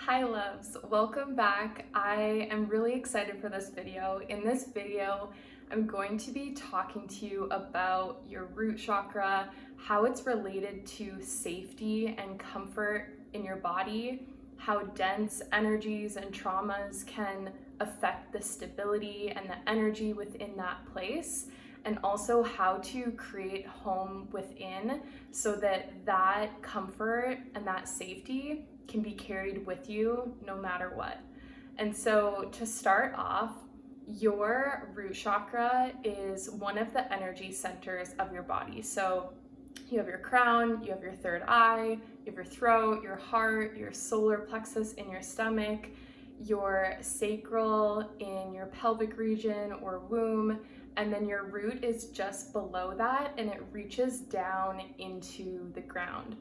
Hi loves, welcome back. I am really excited for this video. In this video, I'm going to be talking to you about your root chakra, how it's related to safety and comfort in your body, how dense energies and traumas can affect the stability and the energy within that place, and also how to create home within so that that comfort and that safety can be carried with you no matter what. And so to start off, your root chakra is one of the energy centers of your body. So you have your crown, you have your third eye, you have your throat, your heart, your solar plexus in your stomach, your sacral in your pelvic region or womb, and then your root is just below that and it reaches down into the ground.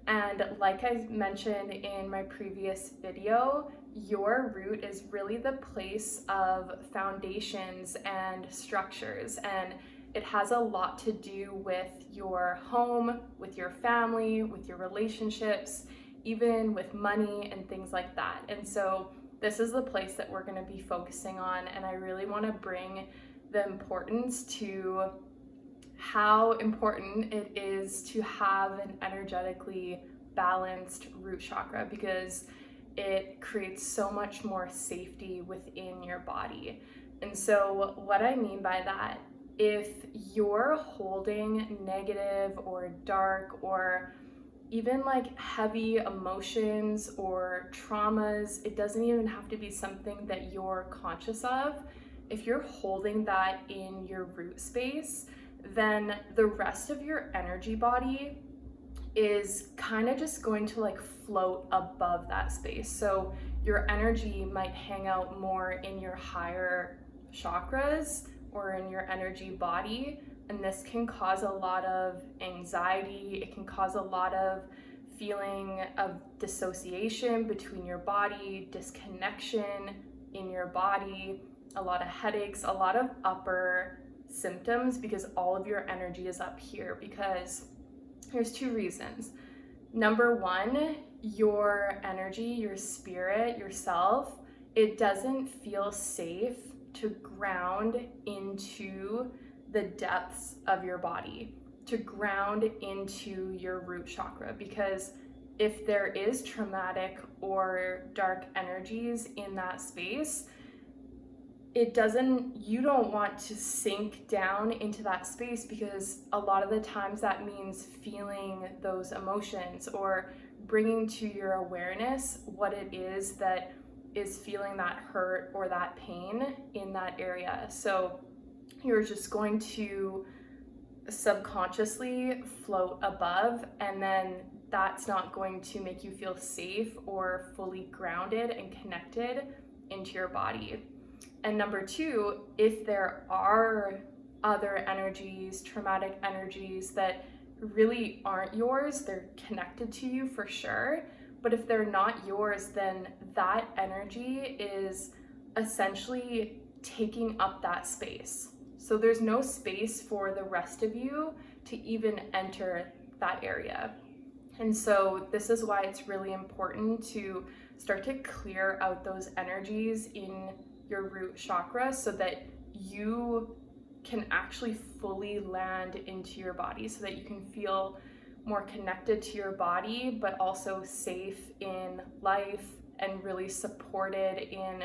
And like I mentioned in my previous video, your root is really the place of foundations and structures, and it has a lot to do with your home, with your family, with your relationships, even with money and things like that. And so this is the place that we're going to be focusing on, and I really want to bring the importance to how important it is to have an energetically balanced root chakra, because it creates so much more safety within your body. And so what I mean by that, if you're holding negative or dark or even like heavy emotions or traumas, it doesn't even have to be something that you're conscious of. If you're holding that in your root space, then the rest of your energy body is kind of just going to like float above that space. So your energy might hang out more in your higher chakras or in your energy body, and this can cause a lot of anxiety. It can cause a lot of feeling of dissociation between your body, disconnection in your body, a lot of headaches, a lot of upper symptoms, because all of your energy is up here. Because there's two reasons. Number one, your energy, your spirit, yourself, it doesn't feel safe to ground into the depths of your body, to ground into your root chakra, because if there is traumatic or dark energies in that space, you don't want to sink down into that space, because a lot of the times that means feeling those emotions or bringing to your awareness what it is that is feeling that hurt or that pain in that area. So you're just going to subconsciously float above, and then that's not going to make you feel safe or fully grounded and connected into your body. And number two, if there are other energies, traumatic energies that really aren't yours, they're connected to you for sure, but if they're not yours, then that energy is essentially taking up that space. So there's no space for the rest of you to even enter that area. And so this is why it's really important to start to clear out those energies in your root chakra so that you can actually fully land into your body, so that you can feel more connected to your body, but also safe in life and really supported in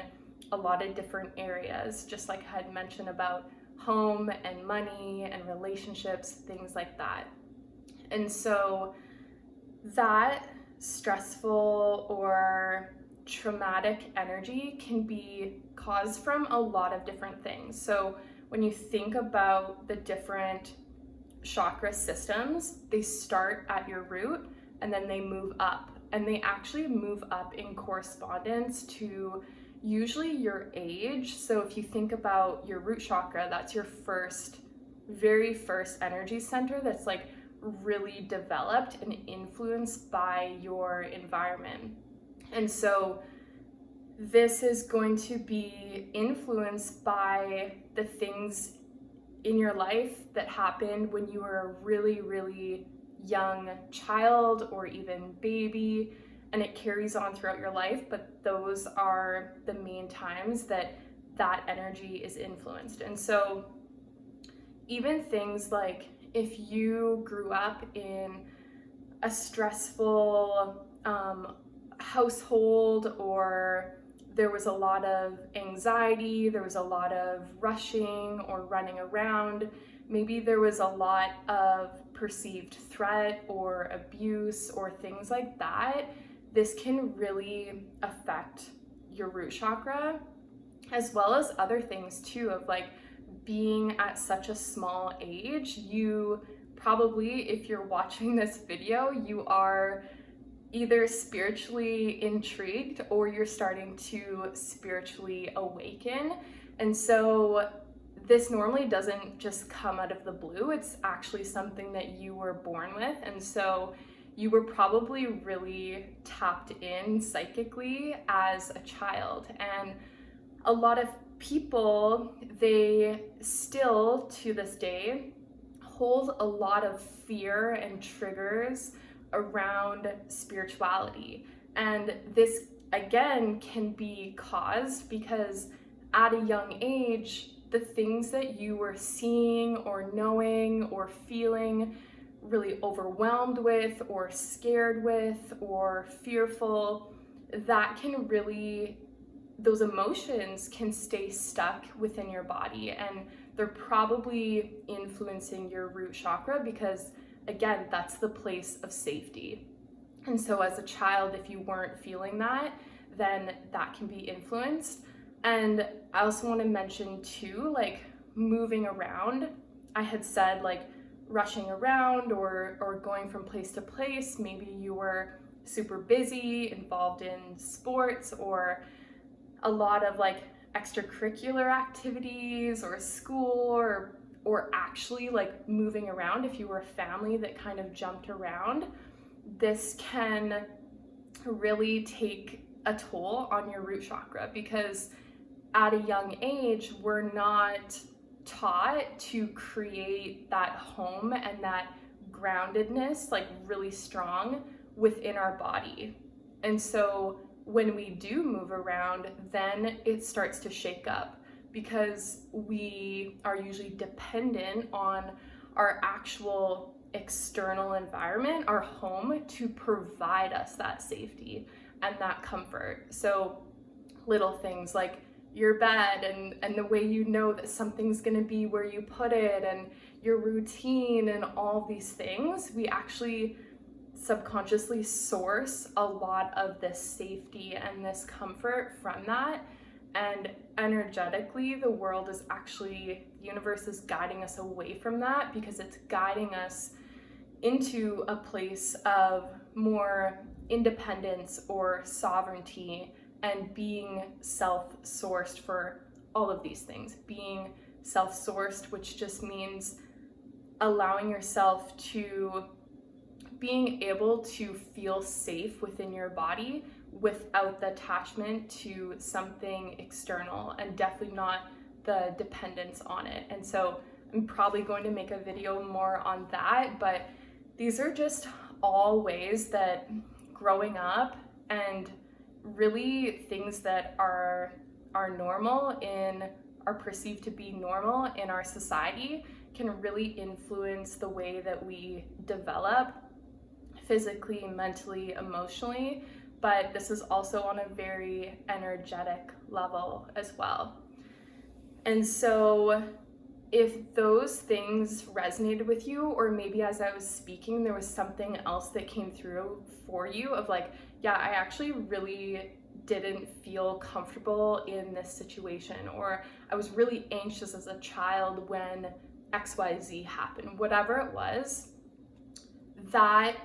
a lot of different areas, just like I had mentioned about home and money and relationships, things like that. And so that stressful or traumatic energy can be caused from a lot of different things. So when you think about the different chakra systems, they start at your root and then they move up, and they actually move up in correspondence to usually your age. So if you think about your root chakra, that's your very first energy center that's like really developed and influenced by your environment. And so this is going to be influenced by the things in your life that happened when you were a really, really young child or even baby. and it carries on throughout your life, but those are the main times that that energy is influenced. And so even things like if you grew up in a stressful household, or there was a lot of anxiety, there was a lot of rushing or running around, maybe there was a lot of perceived threat or abuse or things like that, this can really affect your root chakra, as well as other things too, of like being at such a small age. You probably, if you're watching this video, you are either spiritually intrigued or you're starting to spiritually awaken. And so this normally doesn't just come out of the blue. It's actually something that you were born with. And so you were probably really tapped in psychically as a child. And a lot of people, they still to this day hold a lot of fear and triggers around spirituality. And this again can be caused because at a young age, the things that you were seeing or knowing or feeling really overwhelmed with or scared with or fearful, that can really, those emotions can stay stuck within your body, and they're probably influencing your root chakra because, again, that's the place of safety. And so as a child, if you weren't feeling that, then that can be influenced. And I also want to mention too, like moving around. I had said like rushing around or going from place to place. Maybe you were super busy, involved in sports or a lot of like extracurricular activities or school, or actually like moving around. If you were a family that kind of jumped around, this can really take a toll on your root chakra, because at a young age, we're not taught to create that home and that groundedness like really strong within our body. And so when we do move around, then it starts to shake up, because we are usually dependent on our actual external environment, our home, to provide us that safety and that comfort. So little things like your bed and the way you know that something's going to be where you put it, and your routine and all these things, we actually subconsciously source a lot of this safety and this comfort from that. And energetically, the world is actually, the universe is guiding us away from that, because it's guiding us into a place of more independence or sovereignty and being self-sourced for all of these things. Being self-sourced, which just means allowing yourself to being able to feel safe within your body without the attachment to something external, and definitely not the dependence on it. And so I'm probably going to make a video more on that, but these are just all ways that growing up and really things that are normal are perceived to be normal in our society can really influence the way that we develop physically, mentally, emotionally, but this is also on a very energetic level as well. And so if those things resonated with you, or maybe as I was speaking, there was something else that came through for you of like, yeah, I actually really didn't feel comfortable in this situation, or I was really anxious as a child when XYZ happened, whatever it was, that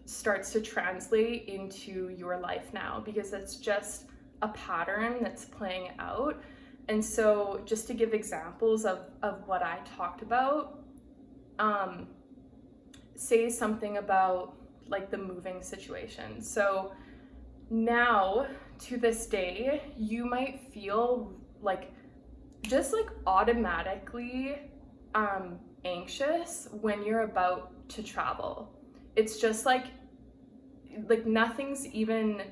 starts to translate into your life now, because it's just a pattern that's playing out. And so just to give examples of what I talked about, say something about like the moving situation. So now to this day, you might feel like just like automatically anxious when you're about to travel. It's just like like nothing's even,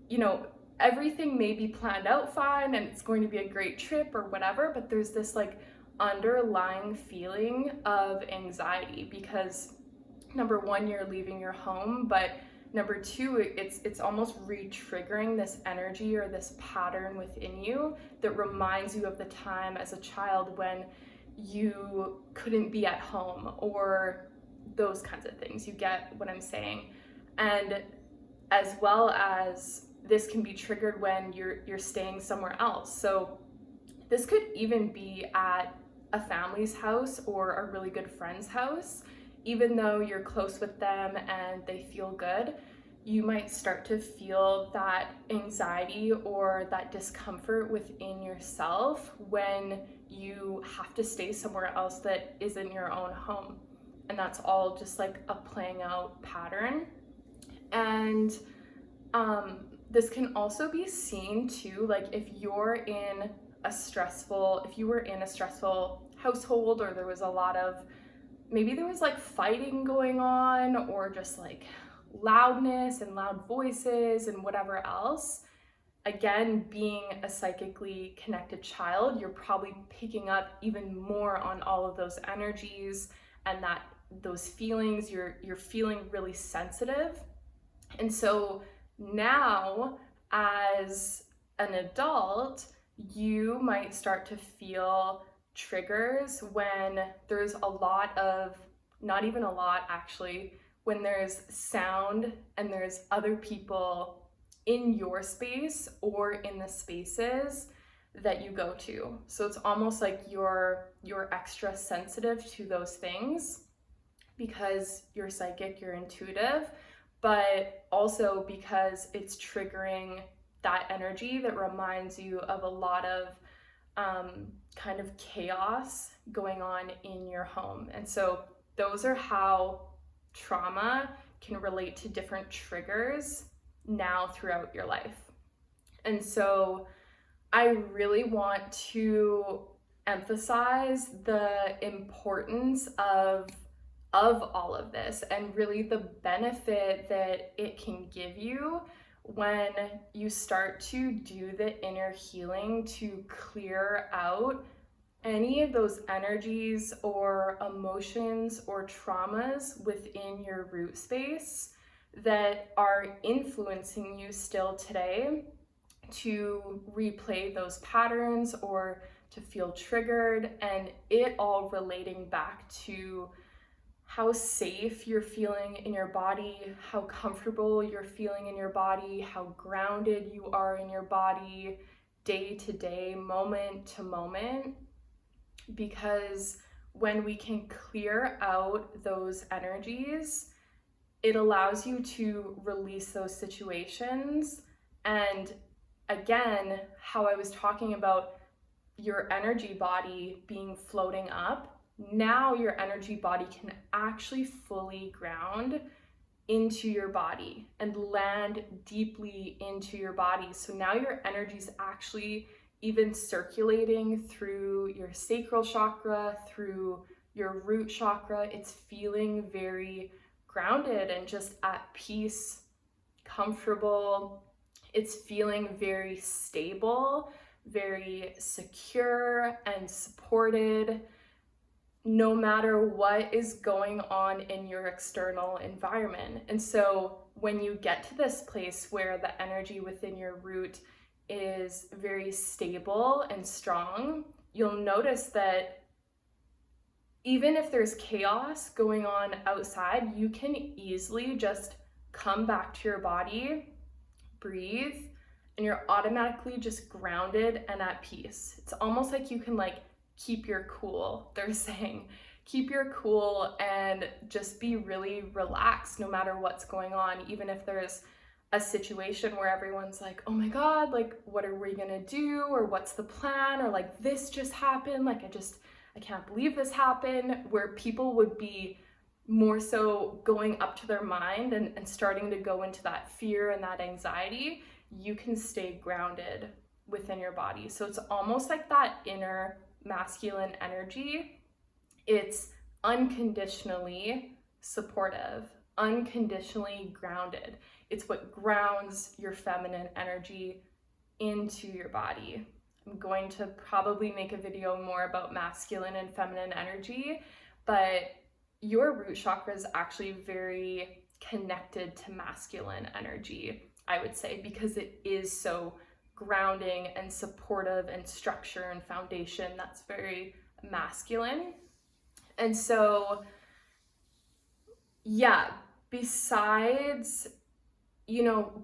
you know, everything may be planned out fine and it's going to be a great trip or whatever, but there's this like underlying feeling of anxiety because number one, you're leaving your home, but number two, it's almost re-triggering this energy or this pattern within you that reminds you of the time as a child when you couldn't be at home or those kinds of things. You get what I'm saying? And as well as this can be triggered when you're staying somewhere else. So this could even be at a family's house or a really good friend's house. Even though you're close with them and they feel good, you might start to feel that anxiety or that discomfort within yourself when you have to stay somewhere else that isn't your own home. And that's all just like a playing out pattern. And this can also be seen too, like if you were in a stressful household, or there was a lot of, maybe there was like fighting going on or just like loudness and loud voices and whatever else. Again, being a psychically connected child, you're probably picking up even more on all of those energies and those feelings. You're feeling really sensitive. And so now, as an adult, you might start to feel triggers when there's a lot of, not even a lot actually, when there's sound and there's other people in your space or in the spaces that you go to. So it's almost like you're extra sensitive to those things because you're psychic, you're intuitive, but also because it's triggering that energy that reminds you of a lot of kind of chaos going on in your home. And so those are how trauma can relate to different triggers now throughout your life. And so I really want to emphasize the importance of all of this and really the benefit that it can give you when you start to do the inner healing to clear out any of those energies or emotions or traumas within your root space that are influencing you still today to replay those patterns or to feel triggered, and it all relating back to how safe you're feeling in your body, how comfortable you're feeling in your body, how grounded you are in your body day to day, moment to moment. Because when we can clear out those energies, it allows you to release those situations. And again, how I was talking about your energy body being floating up, now your energy body can actually fully ground into your body and land deeply into your body. So now your energy is actually even circulating through your sacral chakra, through your root chakra. It's feeling very grounded and just at peace, comfortable. It's feeling very stable, very secure and supported, no matter what is going on in your external environment. And so when you get to this place where the energy within your root is very stable and strong, you'll notice that even if there's chaos going on outside, you can easily just come back to your body, breathe, and you're automatically just grounded and at peace. It's almost like you can like keep your cool. They're saying keep your cool and just be really relaxed no matter what's going on, even if there's a situation where everyone's like, oh my God, like what are we gonna do, or what's the plan, or like this just happened, like I can't believe this happened, where people would be more so going up to their mind and starting to go into that fear and that anxiety. You can stay grounded within your body. So it's almost like that inner masculine energy. It's unconditionally supportive, unconditionally grounded. It's what grounds your feminine energy into your body. I'm going to probably make a video more about masculine and feminine energy, but your root chakra is actually very connected to masculine energy, I would say, because it is so grounding and supportive and structure and foundation. That's very masculine. And so, yeah, besides,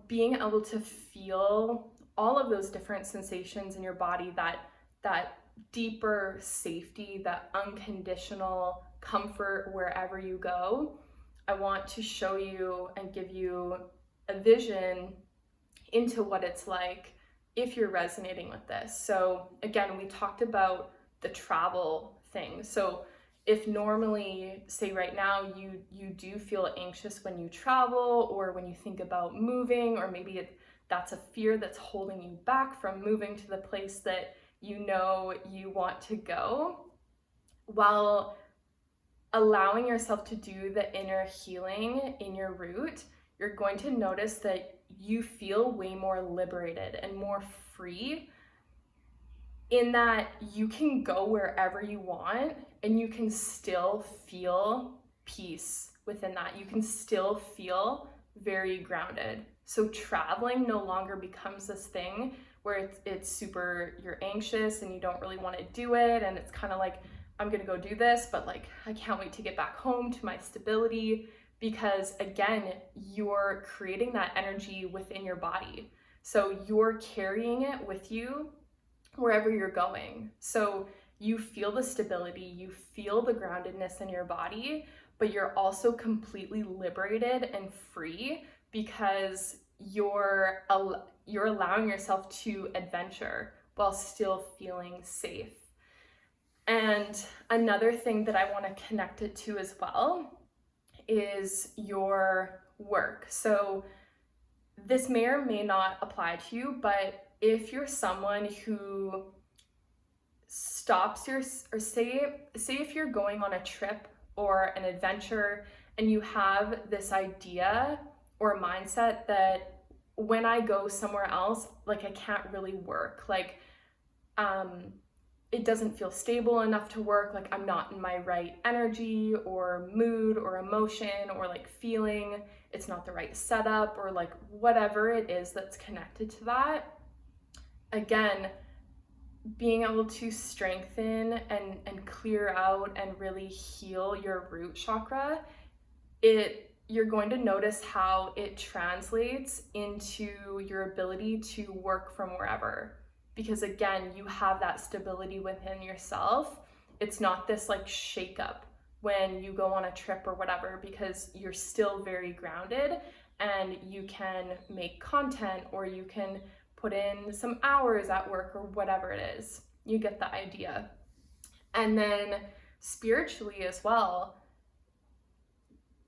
being able to feel all of those different sensations in your body, that deeper safety, that unconditional comfort wherever you go, I want to show you and give you a vision into what it's like if you're resonating with this. So again, we talked about the travel thing. So if normally, say right now, you do feel anxious when you travel or when you think about moving, or maybe that's a fear that's holding you back from moving to the place that you want to go, while allowing yourself to do the inner healing in your root, you're going to notice that you feel way more liberated and more free, in that you can go wherever you want and you can still feel peace within that. You can still feel very grounded. So traveling no longer becomes this thing where it's super, you're anxious and you don't really want to do it, and it's kind of like, I'm gonna go do this, but like, I can't wait to get back home to my stability, because again, you're creating that energy within your body. So you're carrying it with you wherever you're going. So you feel the stability, you feel the groundedness in your body, but you're also completely liberated and free, because you're allowing yourself to adventure while still feeling safe. And another thing that I want to connect it to as well is your work. So this may or may not apply to you, but if you're someone who stops or say if you're going on a trip or an adventure and you have this idea or mindset that when I go somewhere else, like I can't really work, like it doesn't feel stable enough to work, like I'm not in my right energy or mood or emotion, or like feeling it's not the right setup, or like whatever it is that's connected to that. Again, being able to strengthen and clear out and really heal your root chakra, you're going to notice how it translates into your ability to work from wherever. Because again, you have that stability within yourself. It's not this like shakeup when you go on a trip or whatever, because you're still very grounded and you can make content, or you can put in some hours at work or whatever it is. You get the idea. And then spiritually as well,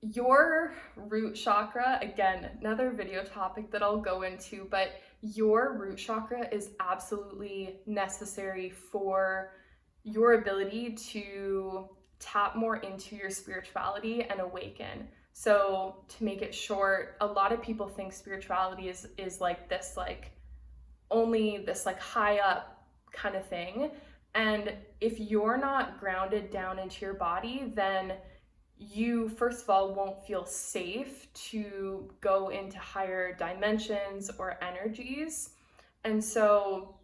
your root chakra, again, another video topic that I'll go into, but your root chakra is absolutely necessary for your ability to tap more into your spirituality and awaken. So to make it short, a lot of people think spirituality is like this, like only this like high up kind of thing. And if you're not grounded down into your body, then you first of all won't feel safe to go into higher dimensions or energies. And so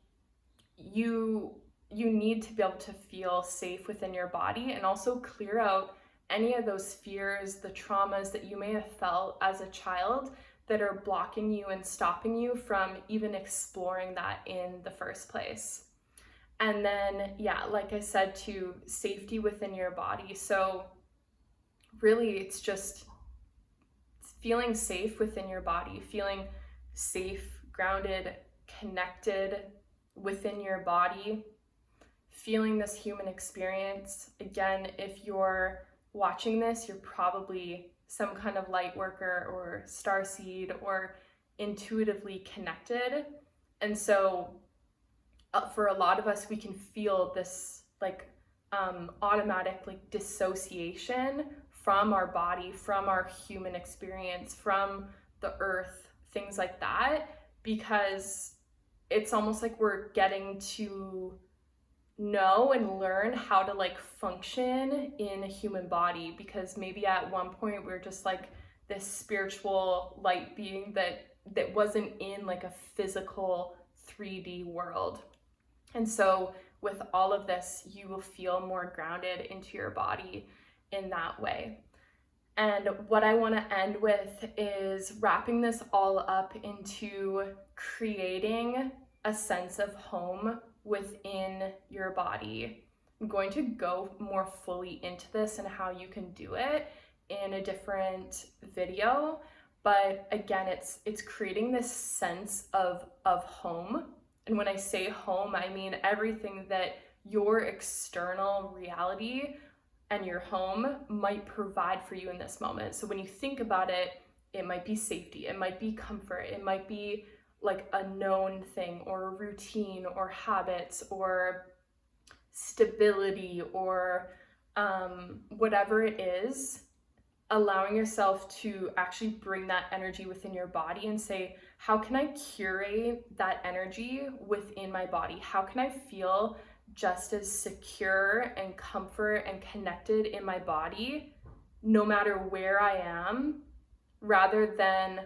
you need to be able to feel safe within your body, and also clear out any of those fears, the traumas that you may have felt as a child that are blocking you and stopping you from even exploring that in the first place. And then, yeah, like I said, to safety within your body. So really, it's just feeling safe within your body, feeling safe, grounded, connected within your body, feeling this human experience. Again, if you're watching this, you're probably some kind of light worker or starseed or intuitively connected. And so for a lot of us, we can feel this like automatic like dissociation from our body, from our human experience, from the earth, things like that, because it's almost like we're getting to know and learn how to like function in a human body, because maybe at one point we're just like this spiritual light being that wasn't in like a physical 3D world. And so with all of this, you will feel more grounded into your body in that way. And what I want to end with is wrapping this all up into creating a sense of home within your body. I'm going to go more fully into this and how you can do it in a different video. But again, it's creating this sense of home. And when I say home, I mean everything that your external reality and your home might provide for you in this moment. So when you think about it, it might be safety, it might be comfort, it might be like a known thing or a routine or habits or stability or whatever it is. Allowing yourself to actually bring that energy within your body and say, how can I curate that energy within my body? How can I feel just as secure and comfort and connected in my body, no matter where I am, rather than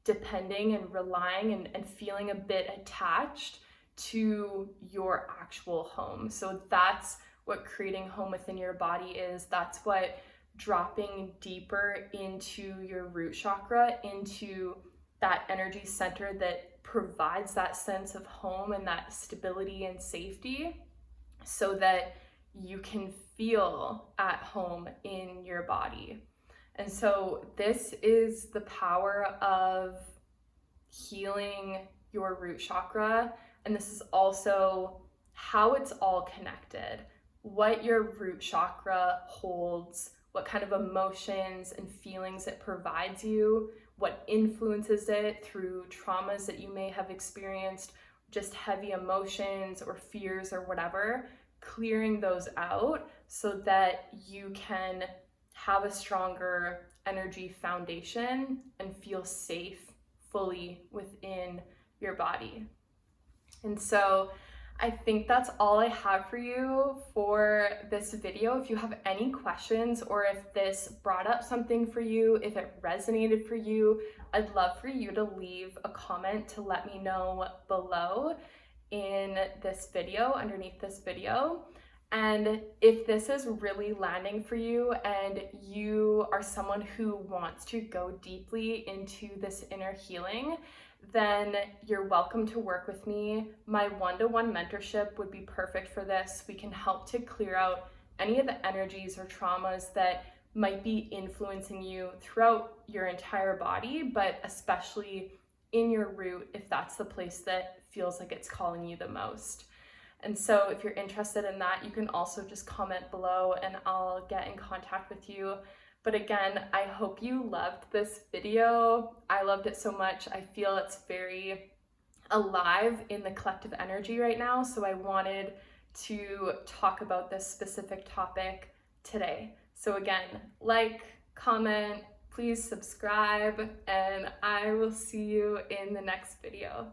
depending and relying and feeling a bit attached to your actual home. So that's what creating home within your body is. That's what dropping deeper into your root chakra, into that energy center that provides that sense of home and that stability and safety, so that you can feel at home in your body. And so this is the power of healing your root chakra. And this is also how it's all connected, what your root chakra holds, what kind of emotions and feelings it provides you, what influences it through traumas that you may have experienced, just heavy emotions or fears or whatever, clearing those out so that you can have a stronger energy foundation and feel safe fully within your body. And so I think that's all I have for you for this video. If you have any questions or if this brought up something for you, if it resonated for you, I'd love for you to leave a comment to let me know below in this video, underneath this video. And if this is really landing for you and you are someone who wants to go deeply into this inner healing, then you're welcome to work with me. My one-to-one mentorship would be perfect for this. We can help to clear out any of the energies or traumas that might be influencing you throughout your entire body, but especially in your root, if that's the place that feels like it's calling you the most. And so if you're interested in that, you can also just comment below and I'll get in contact with you. But again, I hope you loved this video. I loved it so much. I feel it's very alive in the collective energy right now. So I wanted to talk about this specific topic today. So again, like, comment, please subscribe, and I will see you in the next video.